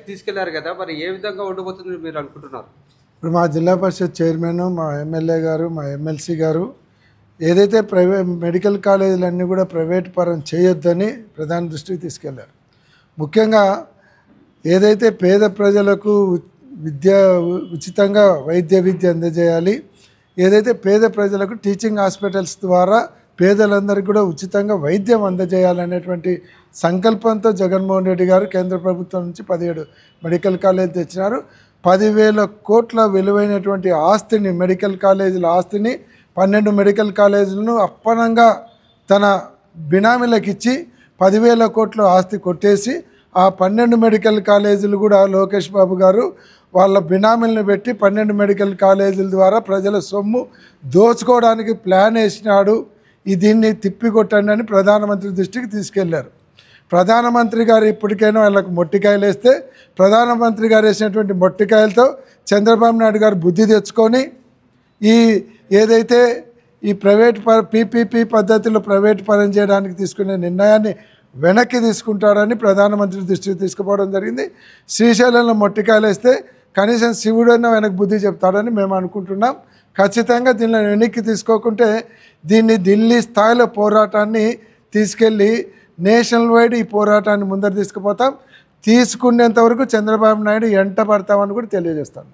తీసుకెళ్లారు కదా, మరి ఏ విధంగా ఉండబోతుంది మీరు అనుకుంటున్నారు? ఇప్పుడు మా జిల్లా పరిషత్ చైర్మన్, మా ఎమ్మెల్యే గారు, మా ఎమ్మెల్సీ గారు ఏదైతే మెడికల్ కాలేజీలన్నీ కూడా ప్రైవేట్ పరం చేయొద్దని ప్రధాన దృష్టికి తీసుకెళ్లారు. ముఖ్యంగా ఏదైతే పేద ప్రజలకు ఉచితంగా వైద్య విద్య అందజేయాలి, ఏదైతే పేద ప్రజలకు టీచింగ్ హాస్పిటల్స్ ద్వారా పేదలందరికీ కూడా ఉచితంగా వైద్యం అందజేయాలనేటువంటి సంకల్పంతో జగన్మోహన్ రెడ్డి గారు కేంద్ర ప్రభుత్వం నుంచి 17 మెడికల్ కాలేజీలు తెచ్చినారు. 10,000 కోట్ల విలువైనటువంటి ఆస్తిని, మెడికల్ కాలేజీల ఆస్తిని 12 మెడికల్ కాలేజీలను అప్పనంగా తన బినామీలకు ఇచ్చి 10,000 కోట్ల ఆస్తి కొట్టేసి ఆ 12 మెడికల్ కాలేజీలు కూడా లోకేష్ బాబు గారు వాళ్ళ బినామీలను పెట్టి 12 మెడికల్ కాలేజీల ద్వారా ప్రజల సొమ్ము దోచుకోవడానికి ప్లాన్ వేసినాడు. దీన్ని తిప్పికొట్టండి అని ప్రధానమంత్రి దృష్టికి తీసుకెళ్లారు. ప్రధానమంత్రి గారు ఇప్పటికైనా వాళ్ళకు మొట్టికాయలు వేస్తే, ప్రధానమంత్రి గారు వేసినటువంటి మొట్టికాయలతో చంద్రబాబు నాయుడు గారు బుద్ధి తెచ్చుకొని ఏదైతే ఈ ప్రైవేట్ పీపీపీ పద్ధతిలో ప్రైవేట్ పరం చేయడానికి తీసుకునే నిర్ణయాన్ని వెనక్కి తీసుకుంటాడని ప్రధానమంత్రి దృష్టికి తీసుకుపోవడం జరిగింది. శ్రీశైలంలో మొట్టికాయలు వేస్తే కనీసం శివుడైనా వెనక్కి బుద్ధి చెప్తాడని మేము అనుకుంటున్నాం. ఖచ్చితంగా దీనిని వెనక్కి తీసుకోకుంటే దీన్ని ఢిల్లీ స్థాయిలో పోరాటాన్ని తీసుకెళ్ళి నేషనల్ వైడ్ ఈ పోరాటాన్ని ముందరు తీసుకుపోతాం. తీసుకునేంత వరకు చంద్రబాబు నాయుడు ఎంట పడతామని కూడా తెలియజేస్తాను.